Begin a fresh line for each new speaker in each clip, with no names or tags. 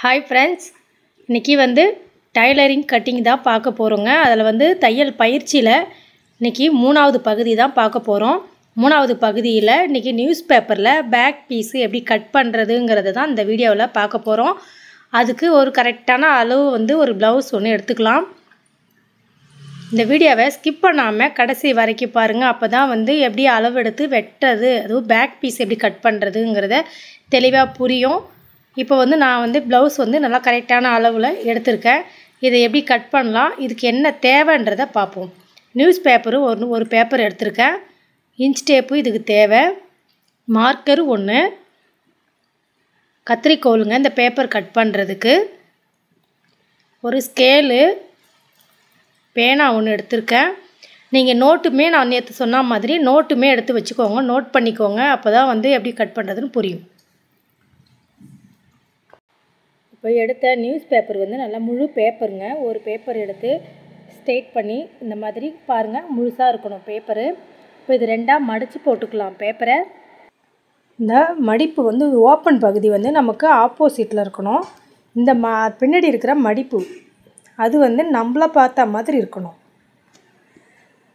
Hi friends, இன்றைக்கி tailoring cutting தான் பார்க்க போகிறோங்க. அதில் தையல் பயிற்சியில் இன்றைக்கி 3வது பகுதி தான் பார்க்க போகிறோம். 3வது பகுதியில் இன்றைக்கி நியூஸ் பேப்பரில் பேக் பீஸு எப்படி கட் பண்ணுறதுங்கிறது தான் இந்த வீடியோவில் பார்க்க போகிறோம். அதுக்கு ஒரு கரெக்டான அளவு ஒரு ப்ளவுஸ் ஒன்று எடுத்துக்கலாம். இந்த வீடியோவை ஸ்கிப் பண்ணாமல் கடைசி வரைக்கும் பாருங்கள். அப்போ தான் எப்படி அளவு எடுத்து வெட்டுறது, அதுவும் பேக் பீஸ் எப்படி கட் பண்ணுறதுங்கிறத தெளிவாக புரியும். இப்போ நான் ப்ளவுஸ் நல்லா கரெக்டான அளவில் எடுத்திருக்கேன். இதை எப்படி கட் பண்ணலாம், இதுக்கு என்ன தேவைன்றதை பார்ப்போம். நியூஸ் பேப்பரு ஒரு பேப்பர் எடுத்திருக்கேன். இன்ச் டேப்பு இதுக்கு தேவை. மார்க்கர் 1, கத்திரிக்கோலுங்க இந்த பேப்பர் கட் பண்ணுறதுக்கு, ஒரு ஸ்கேலு, பேனா 1 எடுத்திருக்கேன். நீங்கள் நோட்டுமே நான் நேற்று சொன்ன மாதிரி நோட்டுமே எடுத்து வச்சுக்கோங்க, நோட் பண்ணிக்கோங்க. அப்போ தான் எப்படி கட் பண்ணுறதுன்னு புரியும். இப்போ எடுத்த நியூஸ் பேப்பர் நல்லா முழு பேப்பருங்க. ஒரு பேப்பர் எடுத்து ஸ்ட்ரெயிட் பண்ணி இந்த மாதிரி பாருங்கள், முழுசாக இருக்கணும் பேப்பரு. இப்போ இது 2ஆக மடித்து போட்டுக்கலாம் பேப்பரை. இந்த மடிப்பு ஓப்பன் பகுதி நமக்கு ஆப்போசிட்டில் இருக்கணும். இந்த பின்னாடி இருக்கிற மடிப்பு அது நம்மளை பார்த்த மாதிரி இருக்கணும்.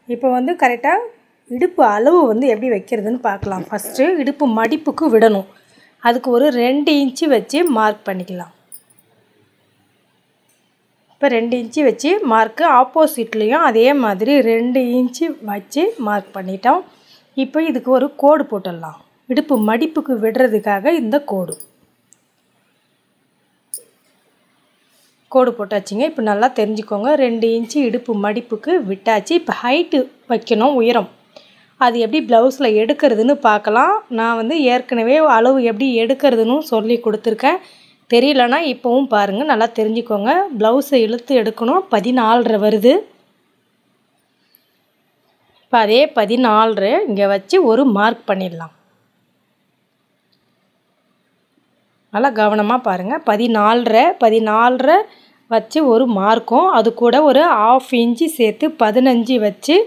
இப்போ கரெக்டாக இடுப்பு அளவு எப்படி வைக்கிறதுன்னு பார்க்கலாம். ஃபஸ்ட்டு இடுப்பு மடிப்புக்கு விடணும். அதுக்கு ஒரு 2 இன்ச்சு வச்சு மார்க் பண்ணிக்கலாம். இப்போ 2 இன்ச்சு வச்சு மார்க்கு, ஆப்போசிட்லேயும் அதே மாதிரி 2 இன்ச்சு வச்சு மார்க் பண்ணிட்டோம். இப்போ இதுக்கு ஒரு கோடு போட்டுடலாம். இடுப்பு மடிப்புக்கு விடுறதுக்காக இந்த கோடு போட்டாச்சுங்க. இப்போ நல்லா தெரிஞ்சுக்கோங்க. 2 இன்ச்சு இடுப்பு மடிப்புக்கு விட்டாச்சு. இப்போ ஹைட்டு வைக்கணும், உயரம். அது எப்படி ப்ளவுஸில் எடுக்கிறதுன்னு பார்க்கலாம். நான் ஏற்கனவே அளவு எப்படி எடுக்கிறதுன்னு சொல்லி கொடுத்துருக்கேன். தெரியலனா இப்போவும் பாருங்கள், நல்லா தெரிஞ்சுக்கோங்க. ப்ளவுஸை இழுத்து எடுக்கணும். 14.5 வருது. இப்போ அதே 14 இங்கே வச்சு ஒரு மார்க் பண்ணிடலாம். நல்லா கவனமாக பாருங்கள். 14 வச்சு ஒரு மார்க்கும், அது கூட ஒரு 1/2 இன்ச்சு சேர்த்து 15 வச்சு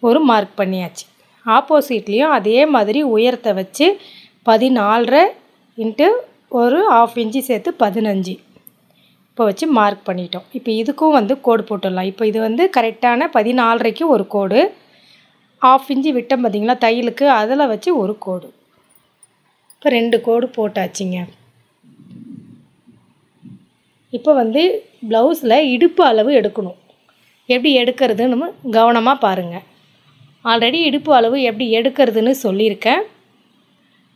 ஒரு மார்க் பண்ணியாச்சு. ஆப்போசிட்லேயும் அதே மாதிரி உயரத்தை வச்சு 14 இன்ட்டு ஒரு 1/2 இன்ச்சு சேர்த்து 15 இப்போ வச்சு மார்க் பண்ணிட்டோம். இப்போ இதுக்கும் கோடு போட்டுடலாம். இப்போ இது கரெக்டான 14க்கு ஒரு கோடு, 1/2 இன்ச்சு விட்டோம் பார்த்திங்களா தையலுக்கு, அதில் வச்சு ஒரு கோடு. இப்போ 2 கோடு போட்டாச்சுங்க. இப்போ ப்ளவுஸில் இடுப்பு அளவு எடுக்கணும். எப்படி எடுக்கிறதுன்னு கவனமாக பாருங்கள். ஆல்ரெடி இடுப்பு அளவு எப்படி எடுக்கிறதுன்னு சொல்லியிருக்கேன்.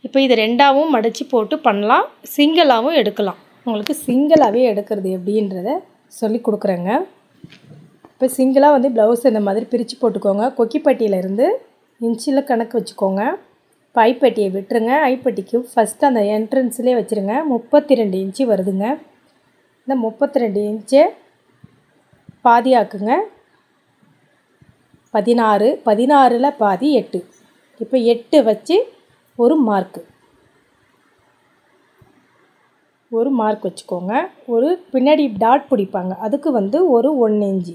இப்போ இது 2ஆகவும் மடித்து போட்டு பண்ணலாம், சிங்கிளாகவும் எடுக்கலாம். உங்களுக்கு சிங்கிளாகவே எடுக்கிறது எப்படின்றத சொல்லி கொடுக்குறேங்க. இப்போ சிங்கிளாக ப்ளவுஸ் இந்த மாதிரி பிரித்து போட்டுக்கோங்க. கொக்கிப்பட்டியிலேருந்து இன்ச்சில் கணக்கு வச்சுக்கோங்க. இப்போ ஐப்பட்டியை விட்டுருங்க. ஐப்பட்டிக்கு ஃபஸ்ட்டு அந்த என்ட்ரன்ஸ்லேயே வச்சுருங்க. 32 இன்ச்சு வருதுங்க. இந்த 32 இன்ச்சை பாதியாக்குங்க. 16 பாதி 8. இப்போ 8 வச்சு ஒரு மார்க் வச்சுக்கோங்க. ஒரு பின்னாடி டாட் பிடிப்பாங்க, அதுக்கு ஒரு 1 இன்ச்சு.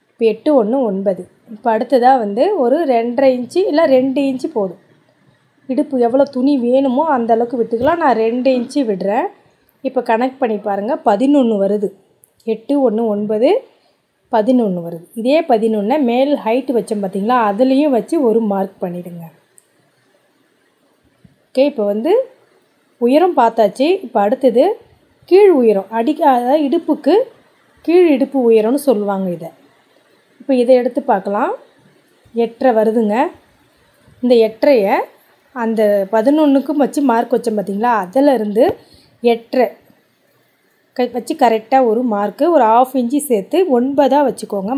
இப்போ 8 1 9. இப்போ அடுத்ததாக ஒரு 2.5 இன்ச்சு இல்லை 2 இன்ச்சு போதும். இடுப்பு எவ்வளோ துணி வேணுமோ அந்த அளவுக்கு விட்டுக்கலாம். நான் 2 இன்ச்சு விடுறேன். இப்போ கனெக்ட் பண்ணி பாருங்கள். 11 வருது. 8 1 9 11 வருது. இதே 11 மேல் ஹைட்டு வச்சோம் பார்த்திங்களா, அதுலேயும் வச்சு ஒரு மார்க் பண்ணிவிடுங்க. ஓகே, இப்போ உயரம் பார்த்தாச்சு. இப்போ அடுத்தது கீழ் உயரம், அதாவது இடுப்புக்கு கீழ் இடுப்பு உயரம்னு சொல்லுவாங்க இதை. இப்போ இதை எடுத்து பார்க்கலாம். 8.5 வருதுங்க. இந்த 8.5 அந்த 11க்கும் வச்சு மார்க் வச்சோம் பார்த்திங்களா, அதிலிருந்து 8.5 வச்சு கரெக்டாக ஒரு மார்க்கு, ஒரு 1/2 இன்ச்சு சேர்த்து 9ஆக வச்சுக்கோங்க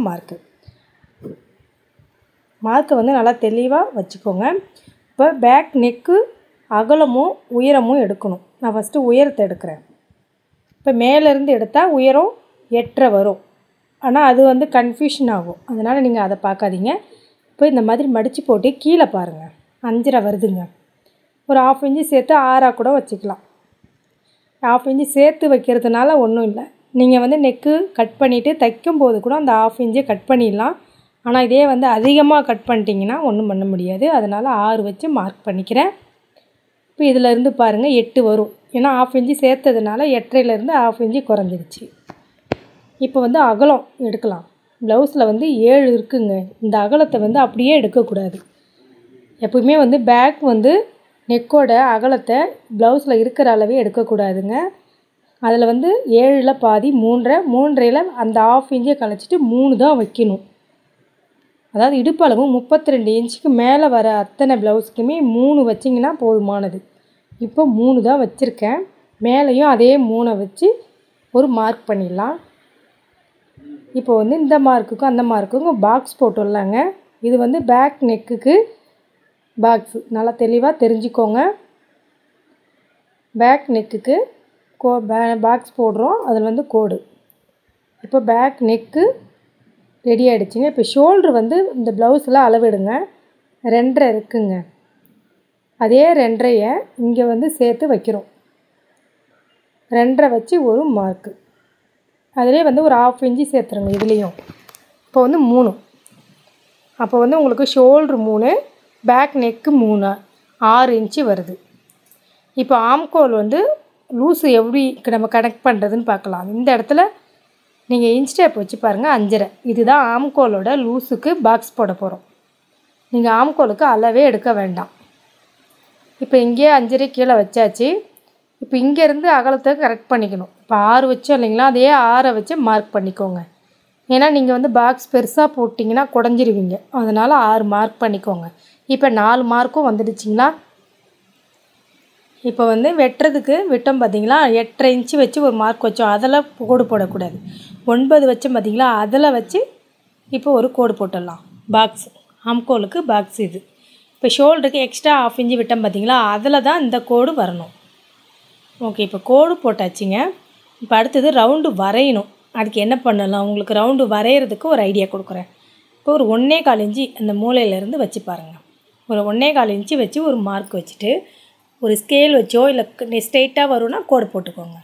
மார்க்கை நல்லா தெளிவாக வச்சுக்கோங்க. இப்போ பேக் நெக்கு அகலமும் உயரமும் எடுக்கணும். நான் ஃபஸ்ட்டு உயரத்தை எடுக்கிறேன். இப்போ மேலேருந்து எடுத்தால் உயரம் 8.5 வரும். ஆனால் அது கன்ஃபியூஷன் ஆகும், அதனால் நீங்கள் அதை பார்க்காதீங்க. இப்போ இந்த மாதிரி மடித்து போட்டு கீழே பாருங்கள், 5.5 வருதுங்க. ஒரு 1/2 இன்ச்சு சேர்த்து 6ஆக கூட வச்சுக்கலாம். 1/2 இன்ச்சு சேர்த்து வைக்கிறதுனால ஒன்றும் இல்லை. நீங்கள் நெக்கு கட் பண்ணிவிட்டு தைக்கும்போது கூட அந்த 1/2 இன்ச்சை கட் பண்ணிடலாம். ஆனால் இதே அதிகமாக கட் பண்ணிட்டீங்கன்னா ஒன்றும் பண்ண முடியாது. அதனால் 6 வச்சு மார்க் பண்ணிக்கிறேன். இப்போ இதிலேருந்து பாருங்கள் 8 வரும். ஏன்னா 1/2 இன்ச்சு சேர்த்ததுனால 8.5லேருந்து 1/2 இன்ச்சு குறைஞ்சிருச்சு. இப்போ வந்து அகலம் எடுக்கலாம். ப்ளவுஸில் வந்து 7 இருக்குங்க. இந்த அகலத்தை வந்து அப்படியே எடுக்கக்கூடாது. எப்பவுமே வந்து பேக் வந்து நெக்கோட அகலத்தை ப்ளவுஸில் இருக்கிற அளவே எடுக்கக்கூடாதுங்க. அதில் வந்து 7ல் பாதி 3.5 அந்த 1/2 இன்ச்சை கழிச்சிட்டு 3 தான் வைக்கணும். அதாவது இடுப்பளவு 32 இன்ச்சுக்கு மேலே வர அத்தனை ப்ளவுஸுக்குமே 3 வச்சிங்கன்னா போதுமானது. இப்போ 3 தான் வச்சுருக்கேன். மேலேயும் அதே 3 வச்சு ஒரு மார்க் பண்ணிடலாம். இப்போ வந்து இந்த மார்க்குக்கும் அந்த மார்க்குக்கும் பாக்ஸ் போட்டுடலாங்க. இது வந்து பேக் நெக்குக்கு பாக்ஸு நல்லா தெளிவாக தெரிஞ்சுக்கோங்க. பேக் நெக்குக்கு பாக்ஸ் போடுறோம். அதில் வந்து கோடு. இப்போ பேக் நெக்கு ரெடி ஆகிடுச்சிங்க. இப்போ ஷோல்ட்ரு வந்து இந்த ப்ளவுஸில் அளவிடுங்க. 2.5 இருக்குங்க. அதே 2.5 இங்கே வந்து சேர்த்து வைக்கிறோம். 2.5 வச்சு ஒரு மார்க்கு. அதிலே வந்து ஒரு 1/2 இன்ச்சு சேர்த்துருங்க இதுலேயும். இப்போ வந்து 3. அப்போ வந்து உங்களுக்கு ஷோல்ட்ரு 3, பேக் நெக்கு 3, 6 இன்ச்சு வருது. இப்போ ஆம்கோல் வந்து லூஸு எப்படி நம்ம கனெக்ட் பண்ணுறதுன்னு பார்க்கலாம். இந்த இடத்துல நீங்கள் இன்ச் டேப் வச்சு பாருங்கள் 5.5. இதுதான் ஆம்கோலோட லூஸுக்கு பாக்ஸ் போட போகிறோம். நீங்கள் ஆம்கோலுக்கு அளவே எடுக்க வேண்டாம். இப்போ இங்கேயே 5.5 கீழே வச்சாச்சு. இப்போ இங்கேருந்து அகலத்தை கரெக்ட் பண்ணிக்கணும். இப்போ 6 வச்சோம் இல்லைங்களா, அதே 6 வச்சு மார்க் பண்ணிக்கோங்க. ஏன்னா நீங்கள் வந்து பாக்ஸ் பெருசாக போட்டிங்கன்னா குடஞ்சிருவீங்க. அதனால் 6 மார்க் பண்ணிக்கோங்க. இப்போ 4 மார்க்கும் வந்துடுச்சிங்களா. இப்போ வந்து வெட்டுறதுக்கு விட்டோம் பார்த்தீங்களா, 8.5 இன்ச்சு வச்சு ஒரு மார்க் வச்சோம். அதில் கோடு போடக்கூடாது. 9 வச்சோம் பார்த்தீங்களா, அதில் வச்சு இப்போ ஒரு கோடு போட்டுடலாம். பாக்ஸ் ஆம்கோலுக்கு பாக்ஸ் இது. இப்போ ஷோல்டருக்கு எக்ஸ்ட்ரா 1/2 இன்ச்சு விட்டோம் பார்த்தீங்களா, அதில் தான் இந்த கோடு வரணும். ஓகே, இப்போ கோடு போட்டாச்சுங்க. இப்போ அடுத்தது ரவுண்டு வரையணும். அதுக்கு என்ன பண்ணலாம், உங்களுக்கு ரவுண்டு வரைகிறதுக்கு ஒரு ஐடியா கொடுக்குறேன். இப்போ ஒரு 1.25 இன்ச்சு அந்த மூலையிலேருந்து வச்சு பாருங்கள். ஒரு 1.25 இன்ச்சு வச்சு ஒரு மார்க் வச்சுட்டு ஒரு ஸ்கேல் வச்சோ இல்லை ஸ்ட்ரெயிட்டாக வரும்னா கோடு போட்டுக்கோங்க.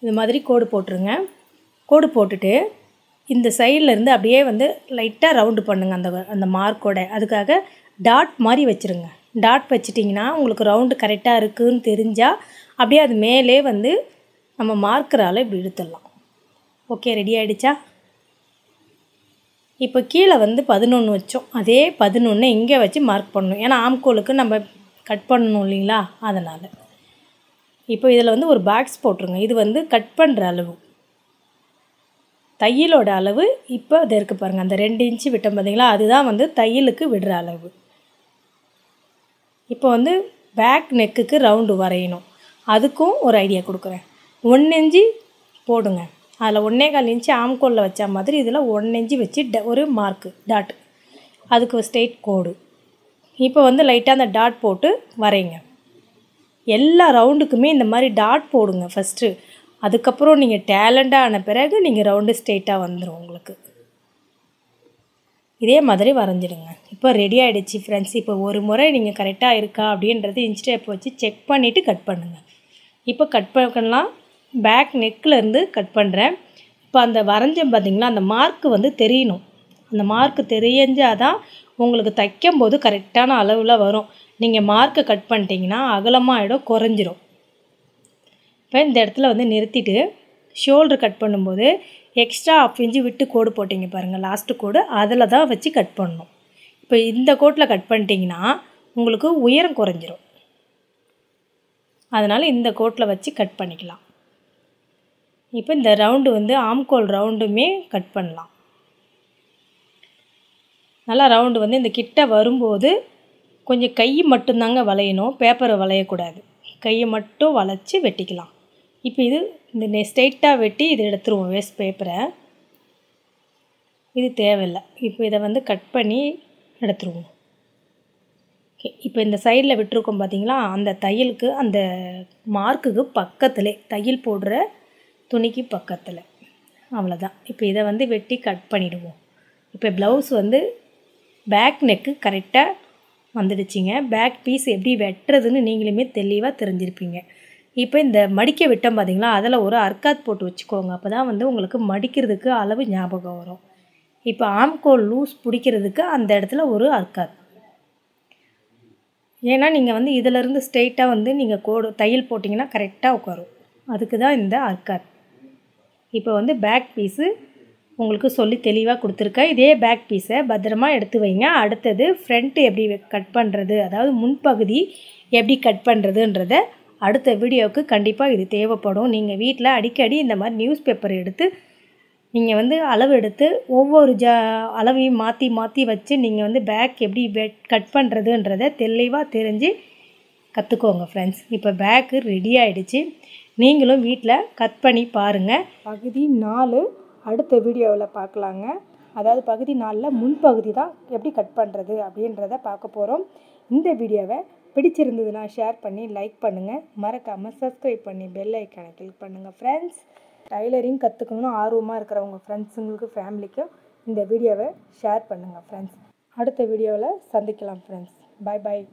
இது மாதிரி கோடு போட்டுருங்க. கோடு போட்டுட்டு இந்த சைட்லேருந்து அப்படியே வந்து லைட்டாக ரவுண்டு பண்ணுங்கள் அந்த மார்க்கோட. அதுக்காக டாட் மாதிரி வச்சுருங்க. டாட் வச்சிட்டிங்கன்னா உங்களுக்கு ரவுண்டு கரெக்டாக இருக்குதுன்னு தெரிஞ்சால் அப்படியே அது மேலே வந்து நம்ம மார்க்கரால் இப்படி இழுத்துடலாம். ஓகே, ரெடி ஆகிடுச்சா. இப்போ கீழே வந்து 11 வச்சோம். அதே 11 இங்கே வச்சு மார்க் பண்ணணும். ஏன்னா ஆம்கோலுக்கு நம்ம கட் பண்ணணும் இல்லைங்களா, அதனால். இப்போ இதில் வந்து ஒரு பாக்ஸ் போட்டுருங்க. இது வந்து கட் பண்ணுற அளவு, தையலோட அளவு. இப்போ அது இருக்குது பாருங்கள், அந்த 2 இன்ச்சு விட்டோம் பார்த்தீங்களா, அதுதான் வந்து தையலுக்கு விடுற அளவு. இப்போ வந்து பேக் நெக்குக்கு ரவுண்டு வரையணும். அதுக்கும் ஒரு ஐடியா கொடுக்குறேன். 1 இன்ச்சு போடுங்க. அதில் 1.25 இன்ச்சு ஆம்கோலில் வச்ச மாதிரி இதில் 1 இன்ச்சு வச்சு ஒரு மார்க்கு டாட், அதுக்கு ஒரு ஸ்ட்ரெயிட் கோடு. இப்போ வந்து லைட்டாக அந்த டாட் போட்டு வரைங்க. எல்லா ரவுண்டுக்குமே இந்த மாதிரி டாட் போடுங்க ஃபஸ்ட்டு. அதுக்கப்புறம் நீங்கள் டேலண்டாக ஆன பிறகு நீங்கள் ரவுண்டு ஸ்ட்ரெயிட்டாக வந்துடும் உங்களுக்கு. இதே மாதிரி வரைஞ்சிடுங்க. இப்போ ரெடி ஆகிடுச்சு ஃப்ரெண்ட்ஸ். இப்போ ஒரு முறை நீங்கள் கரெக்டாக இருக்கா அப்படின்றது இன்ச் டேப் வச்சு செக் பண்ணிவிட்டு கட் பண்ணுங்கள். இப்போ கட் பண்ணலாம். பேக் நெக்கிலேருந்து கட் பண்ணுறேன். இப்போ அந்த வரைஞ்சேன் பார்த்தீங்களா, அந்த மார்க்கு வந்து தெரியணும். அந்த மார்க்கு தெரிஞ்சால் தான் உங்களுக்கு தைக்கும்போது கரெக்டான அளவில் வரும். நீங்கள் மார்க்கை கட் பண்ணிட்டீங்கன்னா அகலமாக ஆகிடும், குறைஞ்சிரும். இப்போ இந்த இடத்துல வந்து நிறுத்திட்டு ஷோல்டர் கட் பண்ணும்போது எக்ஸ்ட்ரா 1/2 இன்ச்சு விட்டு கோடு போட்டிங்க பாருங்கள், லாஸ்ட்டு கோடு, அதில் தான் வச்சு கட் பண்ணணும். இப்போ இந்த கோட்டில் கட் பண்ணிட்டீங்கன்னா உங்களுக்கு உயரம் குறைஞ்சிரும். அதனால் இந்த கோட்டில் வச்சு கட் பண்ணிக்கலாம். இப்போ இந்த ரவுண்டு வந்து ஆம்கோல் ரவுண்டுமே கட் பண்ணலாம். நல்லா ரவுண்டு வந்து இந்த கிட்ட வரும்போது கொஞ்சம் கை மட்டும்தாங்க வளையணும், பேப்பரை வளையக்கூடாது. கையை மட்டும் வளைச்சி வெட்டிக்கலாம். இப்போ இது இந்த ஸ்ட்ரெயிட்டாக வெட்டி இதை எடுத்துருவோம் வேஸ்ட் பேப்பரை. இது தேவையில்லை. இப்போ இதை வந்து கட் பண்ணி எடுத்துருவோம். ஓகே, இப்போ இந்த சைடில் விட்டுருக்கோம் பார்த்தீங்களா, அந்த தையலுக்கு அந்த மார்க்குக்கு பக்கத்தில் தையல் போடுற துணிக்கு பக்கத்தில், அவ்வளோதான். இப்போ இதை வந்து வெட்டி கட் பண்ணிவிடுவோம். இப்போ ப்ளவுஸ் வந்து பேக் நெக்கு கரெக்டாக வந்துடுச்சிங்க. பேக் பீஸ் எப்படி வெட்டுறதுன்னு நீங்களுமே தெளிவாக தெரிஞ்சிருப்பீங்க. இப்போ இந்த மடிக்க விட்டோம் பார்த்தீங்களா, அதில் ஒரு அர்க்காத் போட்டு வச்சுக்கோங்க. அப்போ தான் வந்து உங்களுக்கு மடிக்கிறதுக்கு அளவு ஞாபகம் வரும். இப்போ ஆம்கோல் லூஸ் பிடிக்கிறதுக்கு அந்த இடத்துல ஒரு அர்க்காத். ஏன்னா நீங்கள் வந்து இதிலேருந்து ஸ்ட்ரெயிட்டாக வந்து நீங்கள் கோடு தையல் போட்டிங்கன்னா கரெக்டாக உட்காரும். அதுக்கு தான் இந்த அர்க்காத். இப்போ வந்து பேக் பீஸு உங்களுக்கு சொல்லி தெளிவாக கொடுத்துருக்கேன். இதே பேக் பீஸை பத்திரமா எடுத்து வைங்க. அடுத்தது ஃப்ரண்ட்டு எப்படி கட் பண்ணுறது, அதாவது முன்பகுதி எப்படி கட் பண்ணுறதுன்றத அடுத்த வீடியோவுக்கு கண்டிப்பாக இது தேவைப்படும். நீங்கள் வீட்டில் அடிக்கடி இந்த மாதிரி நியூஸ் பேப்பர் எடுத்து நீங்கள் வந்து அளவு எடுத்து ஒவ்வொரு அளவையும் மாற்றி மாற்றி வச்சு நீங்கள் வந்து பேக் எப்படி கட் பண்ணுறதுன்றத தெளிவாக தெரிஞ்சு கற்றுக்கோங்க ஃப்ரெண்ட்ஸ். இப்போ பேக்கு ரெடி ஆகிடுச்சு. நீங்களும் வீட்டில் கட் பண்ணி பாருங்கள். பகுதி 4 அடுத்த வீடியோவில் பார்க்கலாங்க. அதாவது பகுதி 4ல் முன்பகுதி தான் எப்படி கட் பண்ணுறது அப்படின்றத பார்க்க போகிறோம். இந்த வீடியோவை பிடிச்சிருந்ததுன்னா ஷேர் பண்ணி லைக் பண்ணுங்கள். மறக்காமல் சப்ஸ்கிரைப் பண்ணி பெல் ஐக்கானை கிளிக் பண்ணுங்கள் ஃப்ரெண்ட்ஸ். டைலரிங் கற்றுக்கணும்னு ஆர்வமாக இருக்கிறவங்க ஃப்ரெண்ட்ஸுங்களுக்கு ஃபேமிலிக்கும் இந்த வீடியோவை ஷேர் பண்ணுங்கள் ஃப்ரெண்ட்ஸ். அடுத்த வீடியோவில் சந்திக்கலாம் ஃப்ரெண்ட்ஸ். பாய் பாய்.